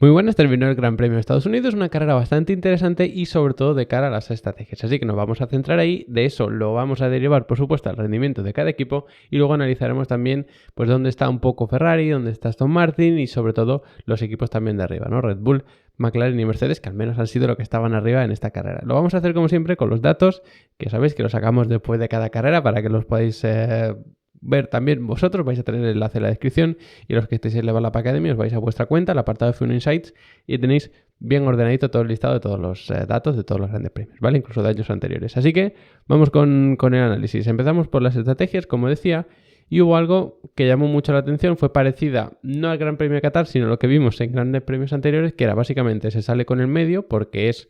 Muy buenas, terminó el Gran Premio de Estados Unidos, una carrera bastante interesante y sobre todo de cara a las estrategias. Así que nos vamos a centrar ahí, de eso lo vamos a derivar, por supuesto, al rendimiento de cada equipo y luego analizaremos también pues dónde está un poco Ferrari, dónde está Aston Martin y sobre todo los equipos también de arriba, ¿no? Red Bull, McLaren y Mercedes, que al menos han sido lo que estaban arriba en esta carrera. Lo vamos a hacer como siempre con los datos, que sabéis que los sacamos después de cada carrera para que los podáis ver también vosotros. Vais a tener el enlace en la descripción y los que estéis en Level Up Academy os vais a vuestra cuenta, al apartado de F1 Insights y tenéis bien ordenadito todo el listado de todos los datos de todos los grandes premios, ¿vale? Incluso de años anteriores. Así que vamos con el análisis. Empezamos por las estrategias, como decía, y hubo algo que llamó mucho la atención, fue parecida no al Gran Premio de Qatar, sino lo que vimos en grandes premios anteriores, que era básicamente se sale con el medio porque es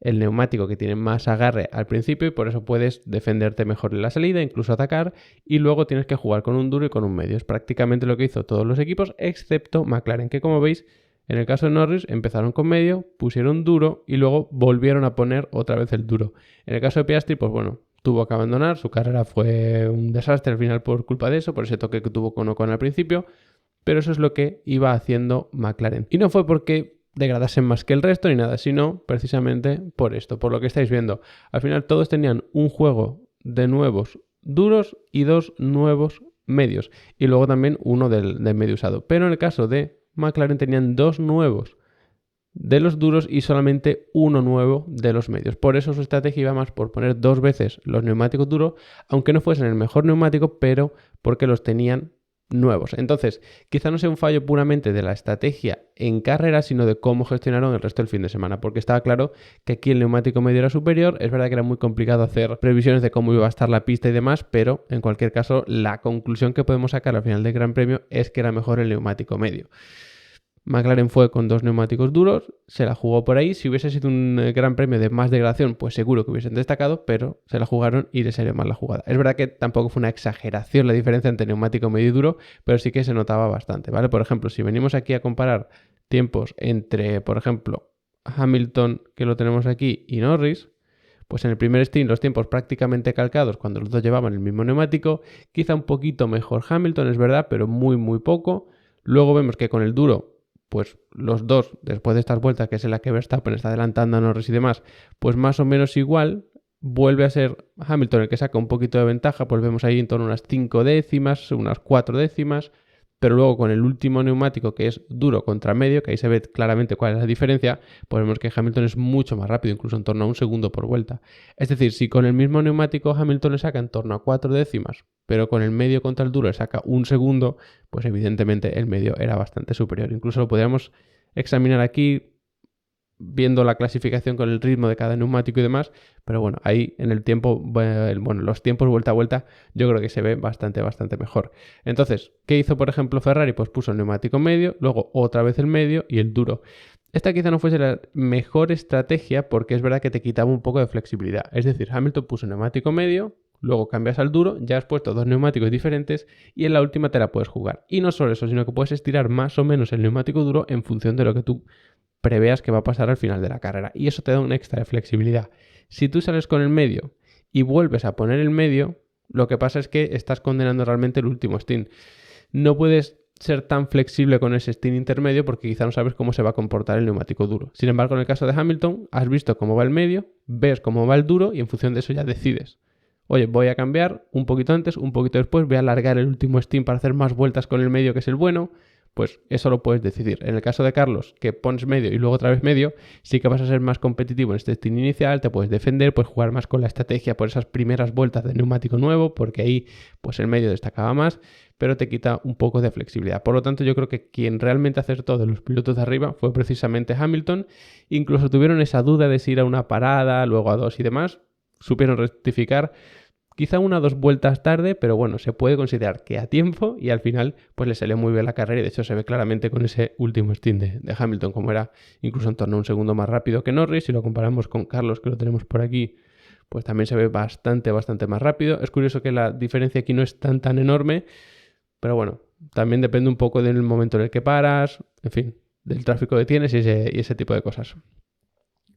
el neumático que tiene más agarre al principio y por eso puedes defenderte mejor en la salida, incluso atacar, y luego tienes que jugar con un duro y con un medio. Es prácticamente lo que hizo todos los equipos, excepto McLaren, que como veis, en el caso de Norris empezaron con medio, pusieron duro y luego volvieron a poner otra vez el duro. En el caso de Piastri, pues bueno, tuvo que abandonar, su carrera fue un desastre al final por culpa de eso, por ese toque que tuvo con Ocon al principio, pero eso es lo que iba haciendo McLaren. Y no fue porque degradasen más que el resto ni nada, sino precisamente por esto, por lo que estáis viendo. Al final todos tenían un juego de nuevos duros y dos nuevos medios, y luego también uno del medio usado. Pero en el caso de McLaren tenían dos nuevos de los duros y solamente uno nuevo de los medios. Por eso su estrategia iba más por poner dos veces los neumáticos duros, aunque no fuesen el mejor neumático, pero porque los tenían nuevos. Entonces, quizá no sea un fallo puramente de la estrategia en carrera, sino de cómo gestionaron el resto del fin de semana, porque estaba claro que aquí el neumático medio era superior. Es verdad que era muy complicado hacer previsiones de cómo iba a estar la pista y demás, pero en cualquier caso, la conclusión que podemos sacar al final del Gran Premio es que era mejor el neumático medio. McLaren fue con dos neumáticos duros, se la jugó por ahí. Si hubiese sido un gran premio de más degradación, pues seguro que hubiesen destacado, pero se la jugaron y les salió mal la jugada. Es verdad que tampoco fue una exageración la diferencia entre neumático medio y duro, pero sí que se notaba bastante, ¿vale? Por ejemplo, si venimos aquí a comparar tiempos entre, por ejemplo, Hamilton, que lo tenemos aquí, y Norris, pues en el primer stint los tiempos prácticamente calcados cuando los dos llevaban el mismo neumático, quizá un poquito mejor Hamilton, es verdad, pero muy muy poco. Luego vemos que con el duro, pues los dos, después de estas vueltas, que es en la que Verstappen está adelantando a Norris y demás, pues más o menos igual. Vuelve a ser Hamilton el que saca un poquito de ventaja, pues vemos ahí en torno a unas 5 décimas, unas 4 décimas, pero luego con el último neumático que es duro contra medio, que ahí se ve claramente cuál es la diferencia, pues vemos que Hamilton es mucho más rápido, incluso en torno a un segundo por vuelta. Es decir, si con el mismo neumático Hamilton le saca en torno a 4 décimas, pero con el medio contra el duro le saca un segundo, pues evidentemente el medio era bastante superior. Incluso lo podríamos examinar aquí viendo la clasificación con el ritmo de cada neumático y demás, pero bueno, ahí en el tiempo, bueno, los tiempos vuelta a vuelta, yo creo que se ve bastante mejor. Entonces, ¿qué hizo por ejemplo Ferrari? Pues puso el neumático medio, luego otra vez el medio y el duro. Esta quizá no fuese la mejor estrategia porque es verdad que te quitaba un poco de flexibilidad. Es decir, Hamilton puso neumático medio, luego cambias al duro, ya has puesto dos neumáticos diferentes y en la última te la puedes jugar. Y no solo eso, sino que puedes estirar más o menos el neumático duro en función de lo que tú preveas que va a pasar al final de la carrera. Y eso te da un extra de flexibilidad. Si tú sales con el medio y vuelves a poner el medio, lo que pasa es que estás condenando realmente el último stint. No puedes ser tan flexible con ese stint intermedio porque quizá no sabes cómo se va a comportar el neumático duro. Sin embargo, en el caso de Hamilton, has visto cómo va el medio, ves cómo va el duro y en función de eso ya decides. Oye, voy a cambiar un poquito antes, un poquito después, voy a alargar el último stint para hacer más vueltas con el medio, que es el bueno. Pues eso lo puedes decidir. En el caso de Carlos, que pones medio y luego otra vez medio, sí que vas a ser más competitivo en este stint inicial, te puedes defender, puedes jugar más con la estrategia por esas primeras vueltas de neumático nuevo, porque ahí pues el medio destacaba más, pero te quita un poco de flexibilidad. Por lo tanto, yo creo que quien realmente acertó de los pilotos de arriba fue precisamente Hamilton. Incluso tuvieron esa duda de si ir a una parada, luego a dos y demás. Supieron rectificar. Quizá una o dos vueltas tarde, pero bueno, se puede considerar que a tiempo y al final pues le salió muy bien la carrera y de hecho se ve claramente con ese último stint de Hamilton, como era incluso en torno a un segundo más rápido que Norris. Si lo comparamos con Carlos, que lo tenemos por aquí, pues también se ve bastante más rápido. Es curioso que la diferencia aquí no es tan enorme, pero bueno, también depende un poco del momento en el que paras, en fin, del tráfico que tienes y ese tipo de cosas.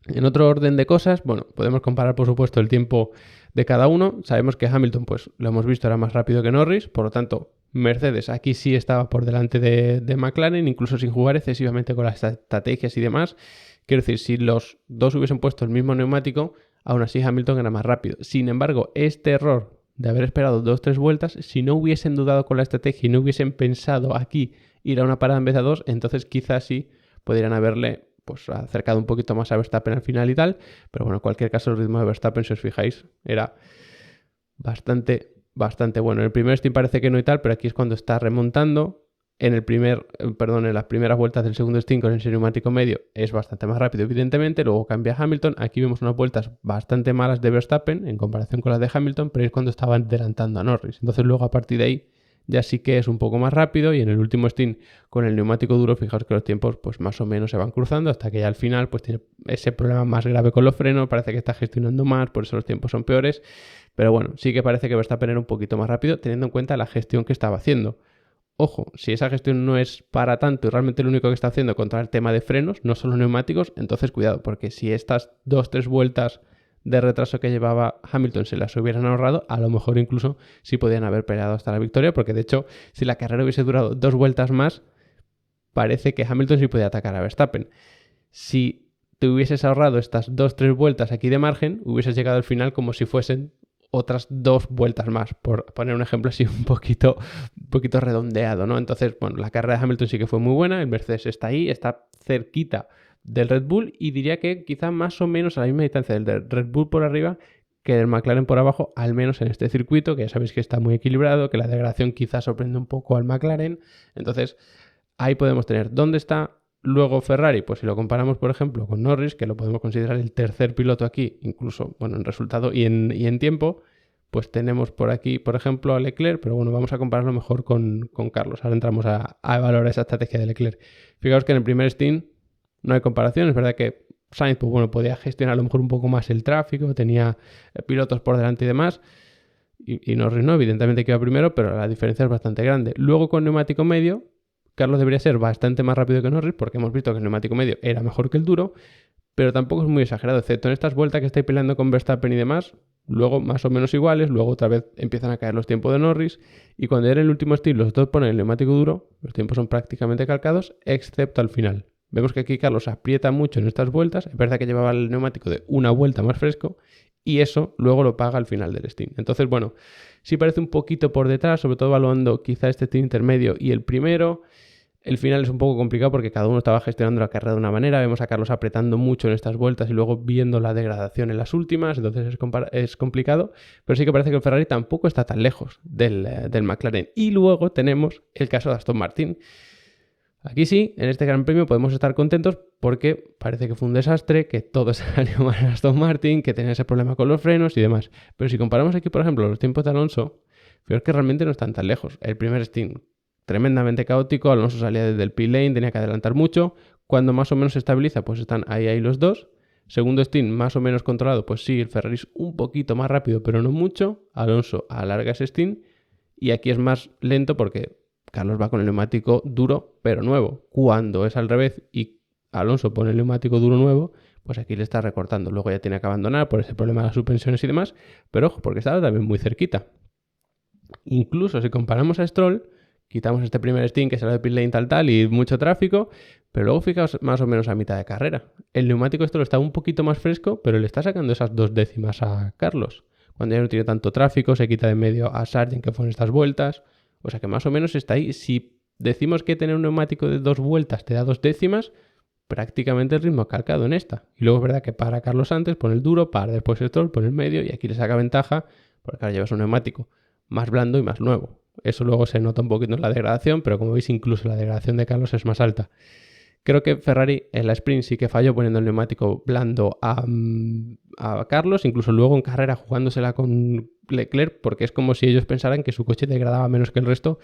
En otro orden de cosas, bueno, podemos comparar por supuesto el tiempo de cada uno. Sabemos que Hamilton, pues lo hemos visto, era más rápido que Norris, por lo tanto Mercedes aquí sí estaba por delante de McLaren, incluso sin jugar excesivamente con las estrategias y demás. Quiero decir, si los dos hubiesen puesto el mismo neumático, aún así Hamilton era más rápido. Sin embargo, este error de haber esperado 2-3 vueltas, si no hubiesen dudado con la estrategia y no hubiesen pensado aquí ir a una parada en vez de a 2, entonces quizás sí podrían haberle pues acercado un poquito más a Verstappen al final y tal. Pero bueno, en cualquier caso el ritmo de Verstappen, si os fijáis, era bastante bueno. En el primer stint parece que no y tal, pero aquí es cuando está remontando. En las primeras vueltas del segundo stint con el neumático medio es bastante más rápido, evidentemente. Luego cambia Hamilton. Aquí vemos unas vueltas bastante malas de Verstappen en comparación con las de Hamilton, pero es cuando estaban adelantando a Norris. Entonces luego a partir de ahí ya sí que es un poco más rápido, y en el último stint con el neumático duro, fijaos que los tiempos pues más o menos se van cruzando hasta que ya al final pues tiene ese problema más grave con los frenos, parece que está gestionando más, por eso los tiempos son peores. Pero bueno, sí que parece que Verstappen era un poquito más rápido teniendo en cuenta la gestión que estaba haciendo. Ojo, si esa gestión no es para tanto y realmente lo único que está haciendo contra el tema de frenos, no son los neumáticos, entonces cuidado, porque si estas 2-3 vueltas de retraso que llevaba Hamilton se las hubieran ahorrado, a lo mejor incluso sí podían haber peleado hasta la victoria, porque de hecho, si la carrera hubiese durado 2 vueltas más, parece que Hamilton sí podía atacar a Verstappen. Si te hubieses ahorrado estas 2-3 vueltas aquí de margen, hubieses llegado al final como si fuesen otras 2 vueltas más, por poner un ejemplo así un poquito redondeado, ¿no? Entonces, bueno, la carrera de Hamilton sí que fue muy buena, el Mercedes está ahí, está cerquita del Red Bull, y diría que quizá más o menos a la misma distancia del Red Bull por arriba que del McLaren por abajo, al menos en este circuito, que ya sabéis que está muy equilibrado, que la degradación quizá sorprende un poco al McLaren. Entonces, ahí podemos tener dónde está. Luego Ferrari, pues si lo comparamos, por ejemplo, con Norris, que lo podemos considerar el tercer piloto aquí, incluso, bueno, en resultado y en tiempo, pues tenemos por aquí, por ejemplo, a Leclerc, pero bueno, vamos a compararlo mejor con Carlos. Ahora entramos a evaluar esa estrategia de Leclerc. Fijaos que en el primer stint no hay comparación, es verdad que Sainz, pues bueno, podía gestionar a lo mejor un poco más el tráfico, tenía pilotos por delante y demás, y Norris no, evidentemente que iba primero, pero la diferencia es bastante grande. Luego con neumático medio, Carlos debería ser bastante más rápido que Norris, porque hemos visto que el neumático medio era mejor que el duro, pero tampoco es muy exagerado, excepto en estas vueltas que estáis peleando con Verstappen y demás, luego más o menos iguales, luego otra vez empiezan a caer los tiempos de Norris, y cuando era el último stint los dos ponen el neumático duro, los tiempos son prácticamente calcados, excepto al final. Vemos que aquí Carlos aprieta mucho en estas vueltas, es verdad que llevaba el neumático de una vuelta más fresco, y eso luego lo paga al final del stint. Entonces, bueno, sí parece un poquito por detrás, sobre todo evaluando quizá este stint intermedio y el primero. El final es un poco complicado porque cada uno estaba gestionando la carrera de una manera. Vemos a Carlos apretando mucho en estas vueltas y luego viendo la degradación en las últimas, entonces es complicado. Pero sí que parece que el Ferrari tampoco está tan lejos del McLaren. Y luego tenemos el caso de Aston Martin. Aquí sí, en este Gran Premio podemos estar contentos porque parece que fue un desastre, que todo salió mal en Aston Martin, que tenía ese problema con los frenos y demás. Pero si comparamos aquí, por ejemplo, los tiempos de Alonso, creo que realmente no están tan lejos. El primer stint tremendamente caótico, Alonso salía desde el pit lane, tenía que adelantar mucho. Cuando más o menos se estabiliza, pues están ahí los dos. Segundo stint más o menos controlado, pues sí, el Ferrari es un poquito más rápido, pero no mucho. Alonso alarga ese stint y aquí es más lento porque Carlos va con el neumático duro, pero nuevo. Cuando es al revés y Alonso pone el neumático duro nuevo, pues aquí le está recortando. Luego ya tiene que abandonar por ese problema de las suspensiones y demás, pero ojo, porque estaba también muy cerquita. Incluso si comparamos a Stroll, quitamos este primer stint que sale de pit lane tal y mucho tráfico, pero luego fijaos más o menos a mitad de carrera. El neumático Stroll está un poquito más fresco, pero le está sacando esas 2 décimas a Carlos. Cuando ya no tiene tanto tráfico, se quita de medio a Sargent, que fueron estas vueltas. O sea que más o menos está ahí. Si decimos que tener un neumático de 2 vueltas te da 2 décimas, prácticamente el ritmo calcado en esta. Y luego es verdad que para Carlos antes pone el duro, para después Stroll, pone el medio y aquí le saca ventaja porque ahora llevas un neumático más blando y más nuevo. Eso luego se nota un poquito en la degradación, pero como veis incluso la degradación de Carlos es más alta. Creo que Ferrari en la sprint sí que falló poniendo el neumático blando a Carlos, incluso luego en carrera jugándosela con Leclerc, porque es como si ellos pensaran que su coche degradaba menos que el resto.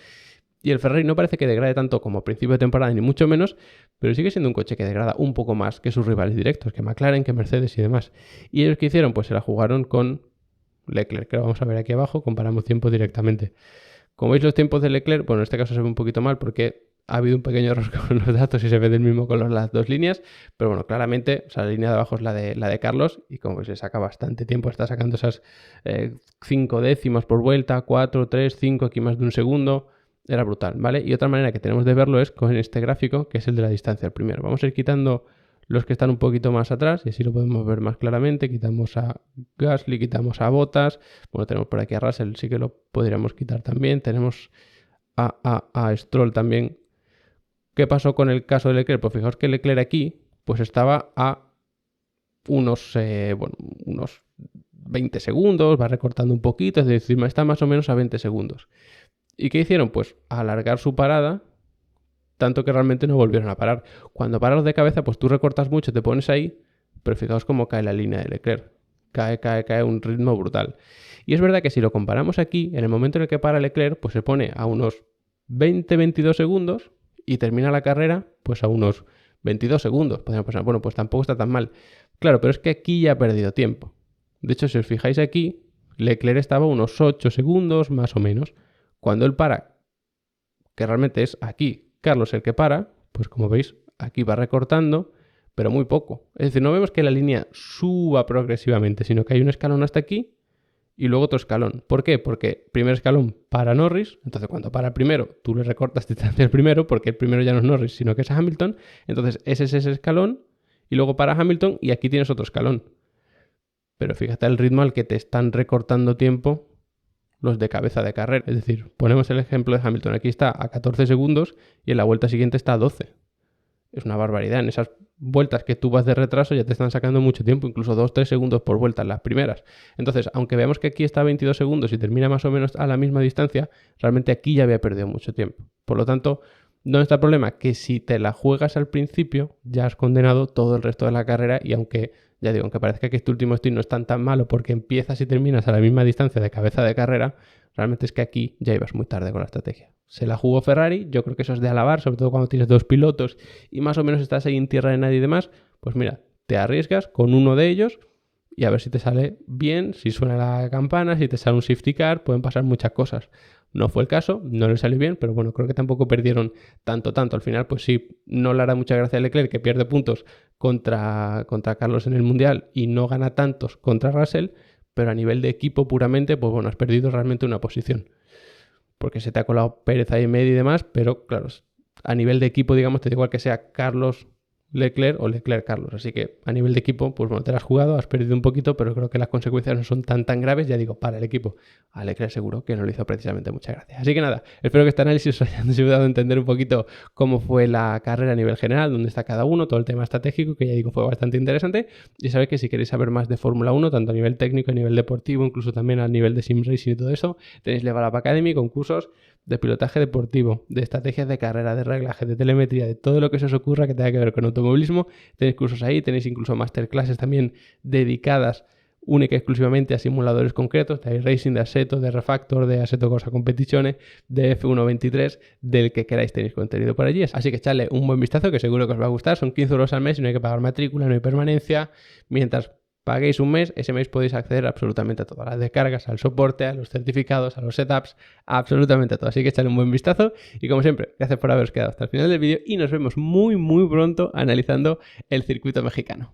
Y el Ferrari no parece que degrade tanto como a principio de temporada, ni mucho menos, pero sigue siendo un coche que degrada un poco más que sus rivales directos, que McLaren, que Mercedes y demás. ¿Y ellos qué hicieron? Pues se la jugaron con Leclerc, que lo vamos a ver aquí abajo, comparamos tiempos directamente. Como veis los tiempos de Leclerc, bueno, en este caso se ve un poquito mal porque ha habido un pequeño error con los datos y se ve del mismo color las dos líneas, pero bueno, claramente, o sea, la línea de abajo es la de Carlos y como se saca bastante tiempo, está sacando esas 5 décimas por vuelta, 4, 3, 5, aquí más de un segundo, era brutal, ¿vale? Y otra manera que tenemos de verlo es con este gráfico, que es el de la distancia al primero. Vamos a ir quitando los que están un poquito más atrás y así lo podemos ver más claramente. Quitamos a Gasly, quitamos a Bottas, bueno, tenemos por aquí a Russell, sí que lo podríamos quitar también, tenemos a Stroll también. ¿Qué pasó con el caso de Leclerc? Pues fijaos que Leclerc aquí pues estaba a unos 20 segundos, va recortando un poquito, es decir, está más o menos a 20 segundos. ¿Y qué hicieron? Pues alargar su parada, tanto que realmente no volvieron a parar. Cuando paras de cabeza, pues tú recortas mucho, te pones ahí, pero fijaos cómo cae la línea de Leclerc. Cae a un ritmo brutal. Y es verdad que si lo comparamos aquí, en el momento en el que para Leclerc, pues se pone a unos 20-22 segundos y termina la carrera pues a unos 22 segundos. Podríamos pensar, bueno, pues tampoco está tan mal. Claro, pero es que aquí ya ha perdido tiempo. De hecho, si os fijáis aquí, Leclerc estaba a unos 8 segundos más o menos. Cuando él para, que realmente es aquí Carlos el que para, pues como veis, aquí va recortando, pero muy poco. Es decir, no vemos que la línea suba progresivamente, sino que hay un escalón hasta aquí y luego otro escalón. ¿Por qué? Porque primer escalón para Norris, entonces cuando para el primero, tú le recortas distancia al primero, porque el primero ya no es Norris, sino que es Hamilton, entonces ese es ese escalón, y luego para Hamilton, y aquí tienes otro escalón. Pero fíjate el ritmo al que te están recortando tiempo los de cabeza de carrera. Es decir, ponemos el ejemplo de Hamilton, aquí está a 14 segundos y en la vuelta siguiente está a 12. Es una barbaridad. En esas vueltas que tú vas de retraso ya te están sacando mucho tiempo, incluso 2-3 segundos por vuelta en las primeras. Entonces, aunque veamos que aquí está a 22 segundos y termina más o menos a la misma distancia, realmente aquí ya había perdido mucho tiempo. Por lo tanto, ¿dónde está el problema? Que si te la juegas al principio, ya has condenado todo el resto de la carrera y aunque, ya digo, aunque parezca que este último stint no es tan malo porque empiezas y terminas a la misma distancia de cabeza de carrera, realmente es que aquí ya ibas muy tarde con la estrategia. Se la jugó Ferrari, yo creo que eso es de alabar, sobre todo cuando tienes dos pilotos y más o menos estás ahí en tierra de nadie y demás, pues mira, te arriesgas con uno de ellos y a ver si te sale bien, si suena la campana, si te sale un safety car, pueden pasar muchas cosas. No fue el caso, no le salió bien, pero bueno, creo que tampoco perdieron tanto. Al final, pues sí, no le hará mucha gracia a Leclerc, que pierde puntos contra Carlos en el Mundial y no gana tantos contra Russell, pero a nivel de equipo puramente, pues bueno, has perdido realmente una posición. Porque se te ha colado Pérez ahí en medio y demás, pero claro, a nivel de equipo, digamos, te da igual que sea Carlos Leclerc o Leclerc Carlos. Así que a nivel de equipo, pues bueno, te la has jugado, has perdido un poquito, pero creo que las consecuencias no son tan graves, ya digo, para el equipo. A Leclerc seguro que no le hizo precisamente mucha gracia. Así que nada, espero que este análisis os haya ayudado a entender un poquito cómo fue la carrera a nivel general, dónde está cada uno, todo el tema estratégico, que ya digo fue bastante interesante. Y sabéis que si queréis saber más de Fórmula 1, tanto a nivel técnico, a nivel deportivo, incluso también a nivel de sim racing y todo eso, tenéis Level Up Academy con cursos de pilotaje deportivo, de estrategias de carrera, de reglaje, de telemetría, de todo lo que se os ocurra que tenga que ver con automovilismo. Tenéis cursos ahí, tenéis incluso masterclasses también dedicadas única y exclusivamente a simuladores concretos, de iRacing, de Assetto, de Refactor, de Assetto Corsa Competizione, de F1.23, del que queráis tenéis contenido por allí. Así que echadle un buen vistazo que seguro que os va a gustar. Son 15 euros al mes y no hay que pagar matrícula, no hay permanencia. Mientras paguéis un mes, ese mes podéis acceder absolutamente a todas las descargas, al soporte, a los certificados, a los setups, absolutamente a todo. Así que echadle un buen vistazo y como siempre, gracias por haberos quedado hasta el final del vídeo y nos vemos muy pronto analizando el circuito mexicano.